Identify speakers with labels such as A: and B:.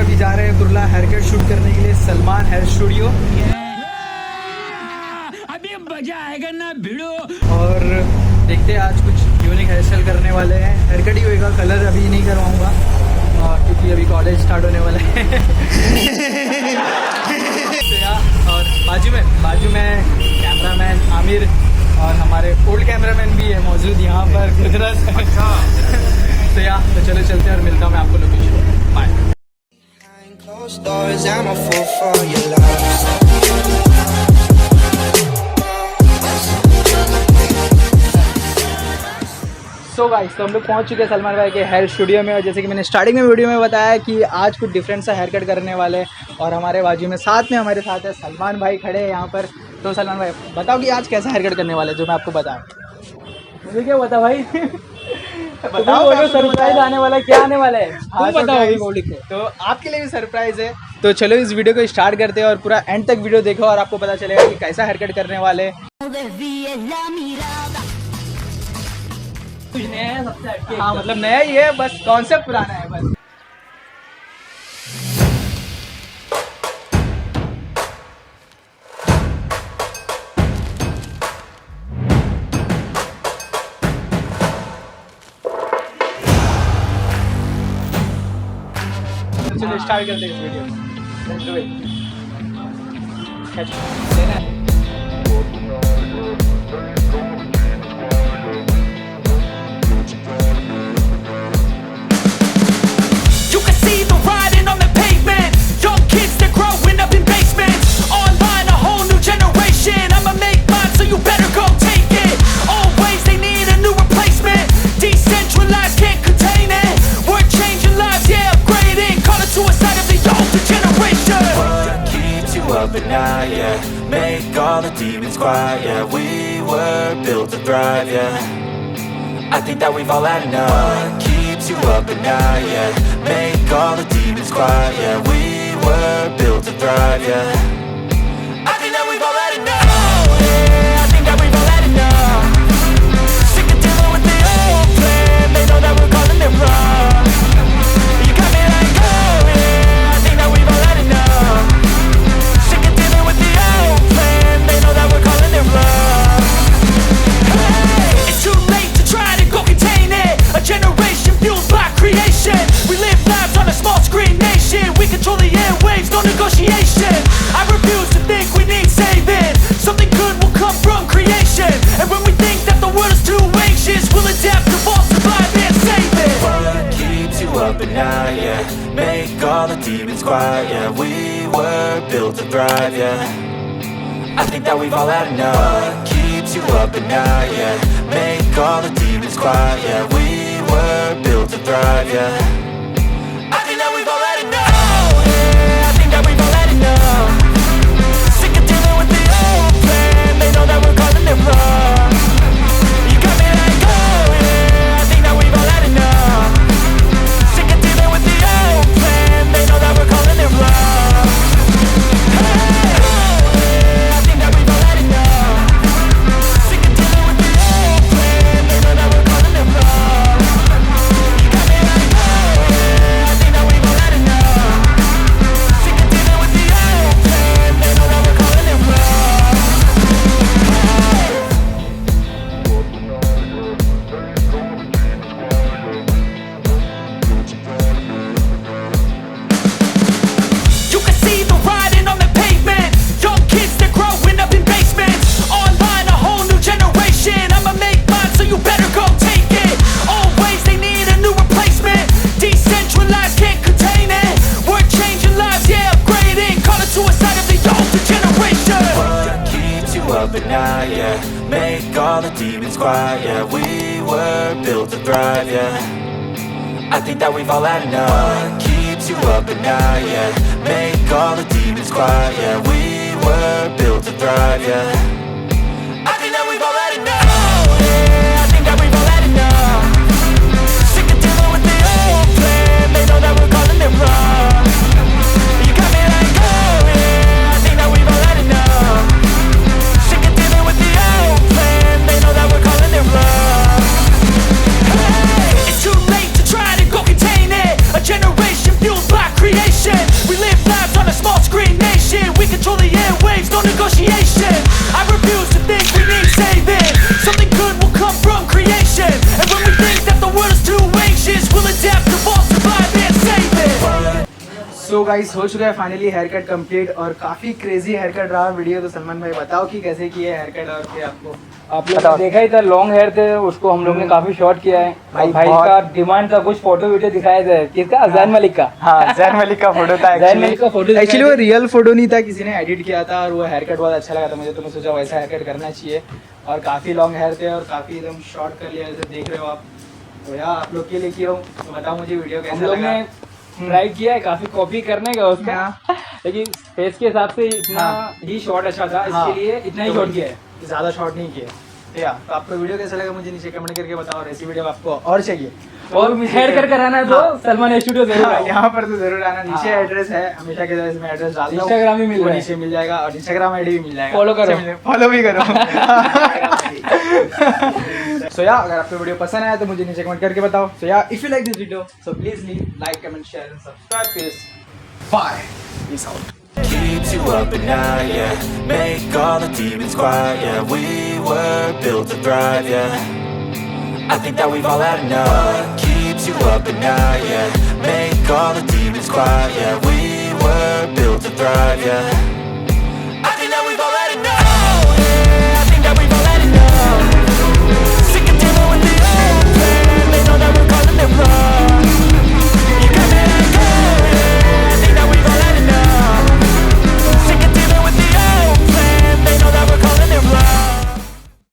A: अभी जा रहे हैं कुर्ला हेयर कट शूट करने के लिए सलमान हेयर स्टूडियो।
B: अभी मजा आएगा ना भिड़ो।
A: और देखते हैं आज कुछ यूनिक हेयर स्टाइल करने वाले हैं। हेयर कट ही होएगा, कलर अभी नहीं करवाऊंगा क्योंकि अभी कॉलेज स्टार्ट होने वाला है। और बाजू में कैमरामैन आमिर और हमारे ओल्ड कैमरामैन भी है मौजूद यहाँ पर कुदरत। तो चलो चलते हैं और मिलता हूँ मैं आपको लोकेशन। बाय। सो गाइस, तो हम लोग पहुंच चुके हैं सलमान भाई के हेयर स्टूडियो में। और जैसे कि मैंने स्टार्टिंग में वीडियो में बताया कि आज कुछ डिफरेंट सा हेयर कट करने वाले हैं। और हमारे बाजू में हमारे साथ है सलमान भाई खड़े हैं यहाँ पर। तो सलमान भाई बताओ कि आज कैसा हेयर कट करने वाले हैं जो मैं आपको बताऊँ। मुझे क्या बता भाई। बताओ सरप्राइज आने वाला है, क्या आने वाला है हाँ बताओ। तो आपके लिए भी सरप्राइज है। तो चलो इस वीडियो को स्टार्ट करते हैं और पूरा एंड तक वीडियो देखो और आपको पता चलेगा कि कैसा हेयर कट करने वाले हैं। कुछ नया है सबसे। हाँ मतलब नया ही है, बस कॉन्सेप्ट पुराना है बस। चलो स्टार्ट करते हैं इस video.
C: Make all the demons quiet, yeah. We were built to thrive, yeah. I think that we've all had enough. What keeps you up at night, yeah. Make all the demons quiet, yeah. We were built to thrive, yeah. I think that we've all had enough, yeah. I think that we've all had enough. Sick of dealing with the old plan. They know that we're calling it wrong. You got me like, oh yeah. I think that we've all had enough. It's too late to try to go contain it. A generation fueled by creation. We live lives on a small screen nation. We control the airwaves, no negotiation. I refuse to think we need saving. Something good will come from creation. And when we think that the world is too anxious, we'll adapt, evolve, survive and save it. What keeps you up at night, yeah. Make all the demons quiet, yeah. We were built to thrive, yeah. I think that we've all had enough. What keeps you up at night, yeah. Make all the demons quiet, yeah. We were built to thrive, yeah. I think that we've all had enough, yeah. I think that we've all had enough. Sick of dealing with the old plan. They know that we're calling it wrong. You got me like, oh yeah. I think that we've all had enough. Sick of dealing with the old plan. They know that we're calling it wrong. I think that we've all had enough. What keeps you up at night, yeah. Make all the demons quiet, yeah. We were built to thrive, yeah. I think that we've all had enough, yeah. I think that we've all had enough. Sick of dealing with the old plan. They know that we're calling it wrong. You got me like, oh yeah. I think that we've all had enough. Sick of dealing with the old plan. They know that we're calling it wrong. It's too late to try to go contain it. A generation fueled by creation.
A: So guys हो चुका है finally hair cut complete और काफ़ी crazy hair cut रहा video. तो सलमान भाई बताओ कि कैसे किए हेयर कट और फिर आपको
D: आप लोग ने देखा ही था, लॉन्ग हेयर थे, उसको हम लोग ने काफी शॉर्ट किया है।
A: भाई
D: भाई का डिमांड था, कुछ फोटो वीडियो दिखाए थे। किसका? जैन मलिक का।
A: हाँ जैन मलिक का फोटो था।
D: जैन मलिक का फोटो
A: एक्चुअली वो रियल फोटो नहीं था, किसी ने एडिट किया था और वो हेयर कट बहुत अच्छा लगा था मुझे, तो मैं सोचा वैसा हेयर कट करना चाहिए। और काफ़ी लॉन्ग हेयर थे और काफ़ी एकदम शॉर्ट कर लिया, जैसे देख रहे हो आप। तो यार आप लोग के लिए किया हूँ, तो बताओ मुझे वीडियो कैसा
D: हम लोग
A: लगा।
D: ने ट्राई किया है काफी कॉपी करने का उसका, लेकिन फेस के हिसाब से इतना ही शॉर्ट अच्छा था, इसके लिए इतना ही शॉर्ट किया है,
A: ज़्यादा शॉर्ट नहीं किया। तो आपको वीडियो कैसा लगा मुझे नीचे कमेंट करके बताओ। और ऐसी वीडियो आपको और चाहिए
D: और हेयर कट कराना है तो सलमान स्टूडियो जरूर आइए।
A: यहाँ पर तो जरूर आना। नीचे एड्रेस है, हमेशा के तरह इसमें एड्रेस डाल दो।
D: इंस्टाग्राम भी मिल रहा है,
A: नीचे मिल जाएगा और इंस्टाग्राम आईडी भी मिल जाएगा।
D: फॉलो करो,
A: फॉलो भी करो। सो या अगर आपको वीडियो पसंद आया तो मुझे नीचे कमेंट करके बताओ। सो या if you like this video so please leave like comment share and subscribe please. Bye, peace out.
C: Keeps you up at night, yeah. Make all the demons quiet, yeah. We were built to thrive, yeah. I think that we've all had enough. Keeps you up at night, yeah. Make all the demons quiet, yeah. We were built to thrive, yeah.